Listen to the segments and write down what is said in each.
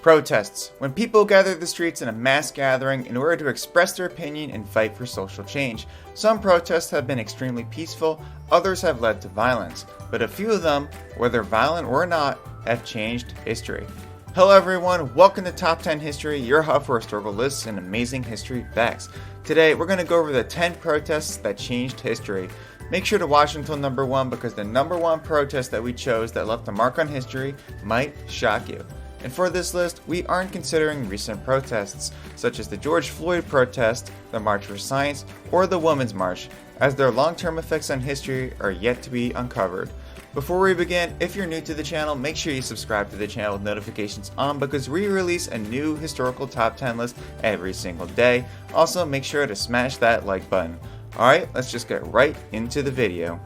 Protests. When people gather the streets in a mass gathering in order to express their opinion and fight for social change. Some protests have been extremely peaceful, others have led to violence, but a few of them, whether violent or not, have changed history. Hello everyone, welcome to Top 10 History, your hub for historical lists and amazing history facts. Today we're going to go over the 10 protests that changed history. Make sure to watch until number 1 because the number 1 protest that we chose that left a mark on history might shock you. And for this list, we aren't considering recent protests, such as the George Floyd protest, the March for Science, or the Women's March, as their long-term effects on history are yet to be uncovered. Before we begin, if you're new to the channel, make sure you subscribe to the channel with notifications on because we release a new historical top 10 list every single day. Also, make sure to smash that like button. Alright, let's just get right into the video.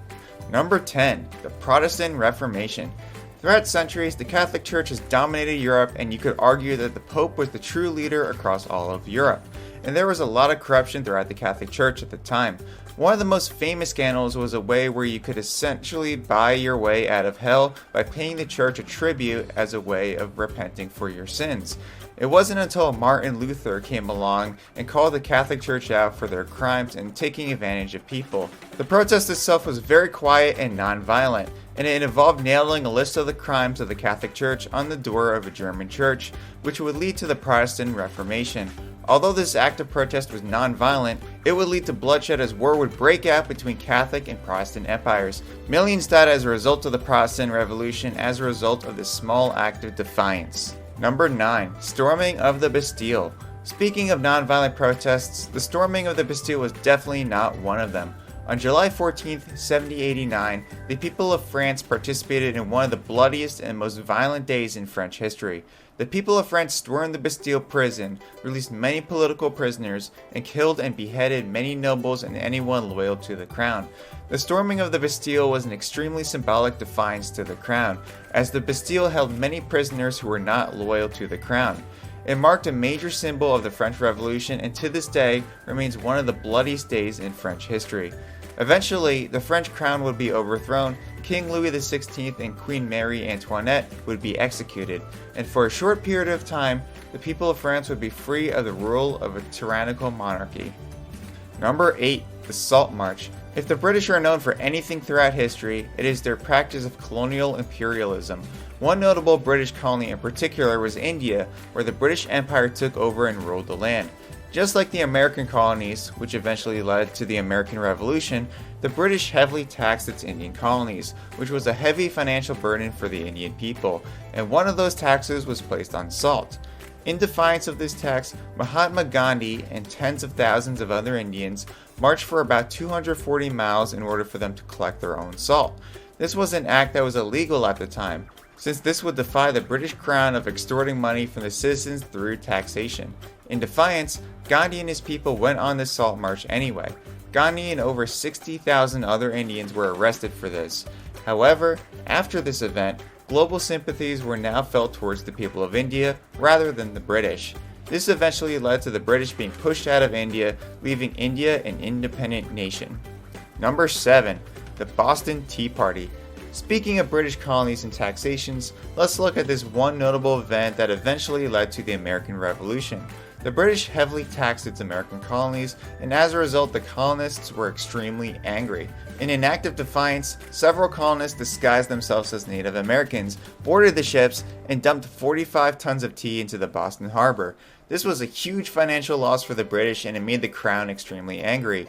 Number 10. The Protestant Reformation. Throughout centuries, the Catholic Church has dominated Europe, and you could argue that the Pope was the true leader across all of Europe. And there was a lot of corruption throughout the Catholic Church at the time. One of the most famous scandals was a way where you could essentially buy your way out of hell by paying the church a tribute as a way of repenting for your sins. It wasn't until Martin Luther came along and called the Catholic Church out for their crimes and taking advantage of people. The protest itself was very quiet and non-violent, and it involved nailing a list of the crimes of the Catholic Church on the door of a German church, which would lead to the Protestant Reformation. Although this act of protest was non-violent, it would lead to bloodshed as war would break out between Catholic and Protestant empires. Millions died as a result of the Protestant Revolution as a result of this small act of defiance. Number 9. Storming of the Bastille. Speaking of non-violent protests, the storming of the Bastille was definitely not one of them. On July 14, 1789, the people of France participated in one of the bloodiest and most violent days in French history. The people of France stormed the Bastille prison, released many political prisoners, and killed and beheaded many nobles and anyone loyal to the crown. The storming of the Bastille was an extremely symbolic defiance to the crown, as the Bastille held many prisoners who were not loyal to the crown. It marked a major symbol of the French Revolution and to this day remains one of the bloodiest days in French history. Eventually, the French crown would be overthrown, King Louis XVI and Queen Marie Antoinette would be executed, and for a short period of time, the people of France would be free of the rule of a tyrannical monarchy. Number 8. The Salt March. If the British are known for anything throughout history, it is their practice of colonial imperialism. One notable British colony in particular was India, where the British Empire took over and ruled the land. Just like the American colonies, which eventually led to the American Revolution, the British heavily taxed its Indian colonies, which was a heavy financial burden for the Indian people, and one of those taxes was placed on salt. In defiance of this tax, Mahatma Gandhi and tens of thousands of other Indians marched for about 240 miles in order for them to collect their own salt. This was an act that was illegal at the time, since this would defy the British Crown of extorting money from the citizens through taxation. In defiance, Gandhi and his people went on this salt march anyway. Gandhi and over 60,000 other Indians were arrested for this. However, after this event, global sympathies were now felt towards the people of India rather than the British. This eventually led to the British being pushed out of India, leaving India an independent nation. Number 7. The Boston Tea Party. Speaking of British colonies and taxations, let's look at this one notable event that eventually led to the American Revolution. The British heavily taxed its American colonies, and as a result, the colonists were extremely angry. In an act of defiance, several colonists disguised themselves as Native Americans, boarded the ships, and dumped 45 tons of tea into the Boston harbor. This was a huge financial loss for the British, and it made the Crown extremely angry.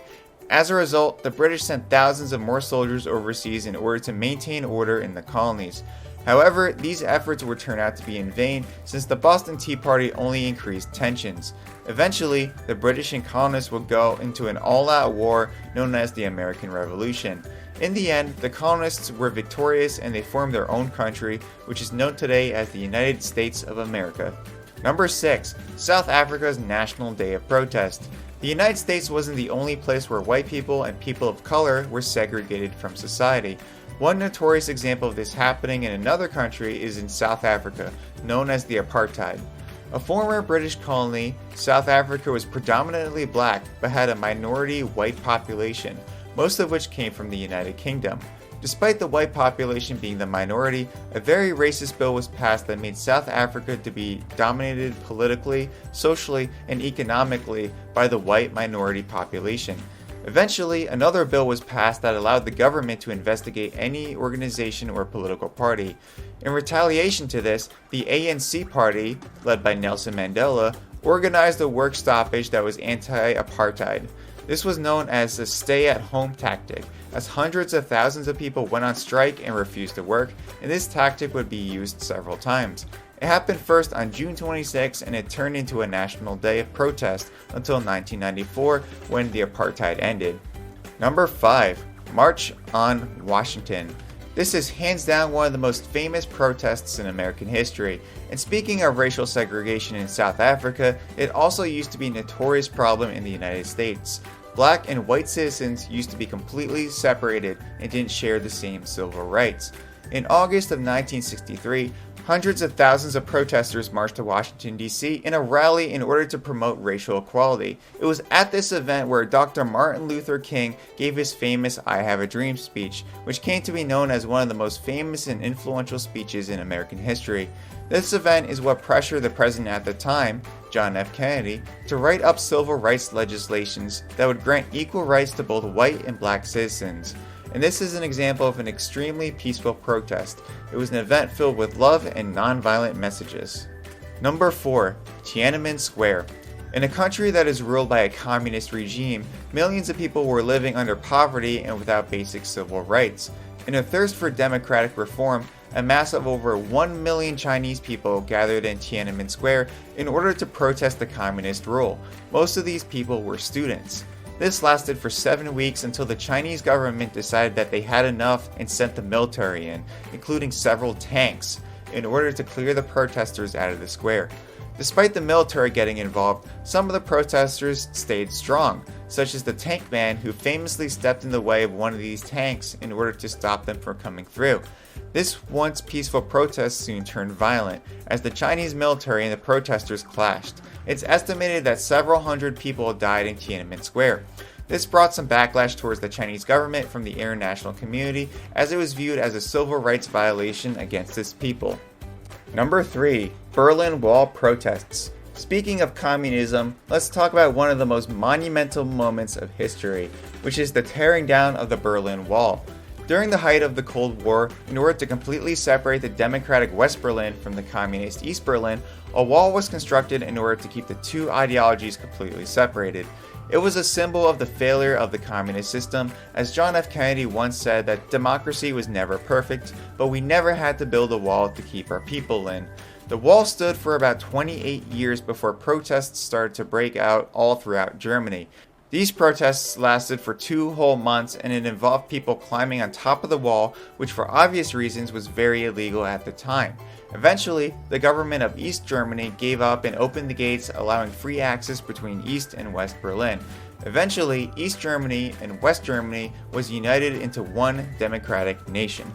As a result, the British sent thousands of more soldiers overseas in order to maintain order in the colonies. However, these efforts would turn out to be in vain since the Boston Tea Party only increased tensions. Eventually, the British and colonists would go into an all-out war known as the American Revolution. In the end, the colonists were victorious and they formed their own country, which is known today as the United States of America. Number 6. South Africa's National Day of Protest. The United States wasn't the only place where white people and people of color were segregated from society. One notorious example of this happening in another country is in South Africa, known as the apartheid. A former British colony, South Africa was predominantly black but had a minority white population, most of which came from the United Kingdom. Despite the white population being the minority, a very racist bill was passed that made South Africa to be dominated politically, socially, and economically by the white minority population. Eventually, another bill was passed that allowed the government to investigate any organization or political party. In retaliation to this, the ANC party, led by Nelson Mandela, organized a work stoppage that was anti-apartheid. This was known as the stay-at-home tactic, as hundreds of thousands of people went on strike and refused to work, and this tactic would be used several times. It happened first on June 26 and it turned into a national day of protest until 1994 when the apartheid ended. Number 5. March on Washington. This is hands down one of the most famous protests in American history. And speaking of racial segregation in South Africa, it also used to be a notorious problem in the United States. Black and white citizens used to be completely separated and didn't share the same civil rights. In August of 1963, hundreds of thousands of protesters marched to Washington, D.C. in a rally in order to promote racial equality. It was at this event where Dr. Martin Luther King gave his famous I Have a Dream speech, which came to be known as one of the most famous and influential speeches in American history. This event is what pressured the president at the time, John F. Kennedy, to write up civil rights legislations that would grant equal rights to both white and black citizens. And this is an example of an extremely peaceful protest. It was an event filled with love and nonviolent messages. Number 4. Tiananmen Square. In a country that is ruled by a communist regime, millions of people were living under poverty and without basic civil rights. In a thirst for democratic reform, a mass of over 1 million Chinese people gathered in Tiananmen Square in order to protest the communist rule. Most of these people were students. This lasted for 7 weeks until the Chinese government decided that they had enough and sent the military in, including several tanks, in order to clear the protesters out of the square. Despite the military getting involved, some of the protesters stayed strong, such as the tank man who famously stepped in the way of one of these tanks in order to stop them from coming through. This once peaceful protest soon turned violent, as the Chinese military and the protesters clashed. It's estimated that several hundred people died in Tiananmen Square. This brought some backlash towards the Chinese government from the international community, as it was viewed as a civil rights violation against its people. Number 3. Berlin Wall protests. Speaking of communism, let's talk about one of the most monumental moments of history, which is the tearing down of the Berlin Wall. During the height of the Cold War, in order to completely separate the democratic West Berlin from the communist East Berlin, a wall was constructed in order to keep the two ideologies completely separated. It was a symbol of the failure of the communist system, as John F. Kennedy once said that democracy was never perfect, but we never had to build a wall to keep our people in. The wall stood for about 28 years before protests started to break out all throughout Germany. These protests lasted for 2 whole months, and it involved people climbing on top of the wall, which for obvious reasons was very illegal at the time. Eventually, the government of East Germany gave up and opened the gates, allowing free access between East and West Berlin. Eventually, East Germany and West Germany was united into one democratic nation.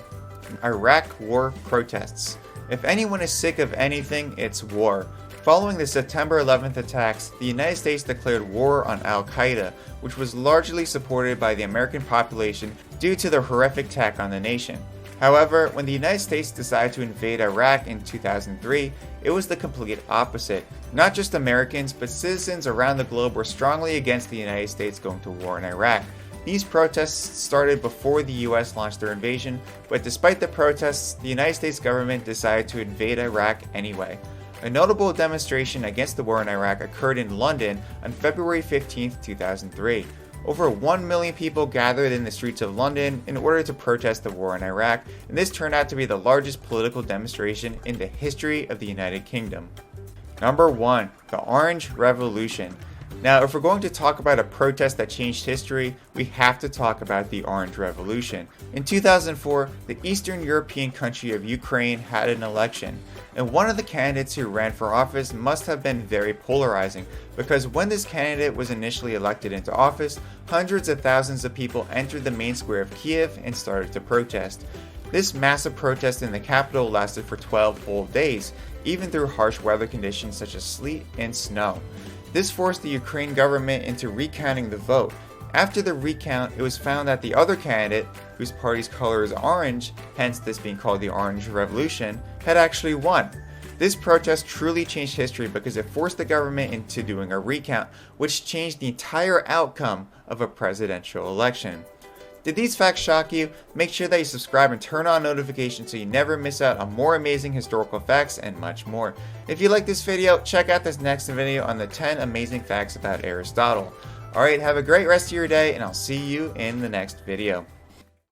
Iraq War protests. If anyone is sick of anything, it's war. Following the September 11th attacks, the United States declared war on Al-Qaeda, which was largely supported by the American population due to the horrific attack on the nation. However, when the United States decided to invade Iraq in 2003, it was the complete opposite. Not just Americans, but citizens around the globe were strongly against the United States going to war in Iraq. These protests started before the US launched their invasion, but despite the protests, the United States government decided to invade Iraq anyway. A notable demonstration against the war in Iraq occurred in London on February 15, 2003. Over 1 million people gathered in the streets of London in order to protest the war in Iraq, and this turned out to be the largest political demonstration in the history of the United Kingdom. Number 1. The Orange Revolution. Now, if we're going to talk about a protest that changed history, we have to talk about the Orange Revolution. In 2004, the Eastern European country of Ukraine had an election, and one of the candidates who ran for office must have been very polarizing, because when this candidate was initially elected into office, hundreds of thousands of people entered the main square of Kiev and started to protest. This massive protest in the capital lasted for 12 whole days, even through harsh weather conditions such as sleet and snow. This forced the Ukraine government into recounting the vote, After the recount, it was found that the other candidate, whose party's color is orange, hence this being called the Orange Revolution, had actually won. This protest truly changed history because it forced the government into doing a recount, which changed the entire outcome of a presidential election. Did these facts shock you? Make sure that you subscribe and turn on notifications so you never miss out on more amazing historical facts and much more. If you like this video, check out this next video on the 10 amazing facts about Aristotle. Alright, have a great rest of your day, and I'll see you in the next video.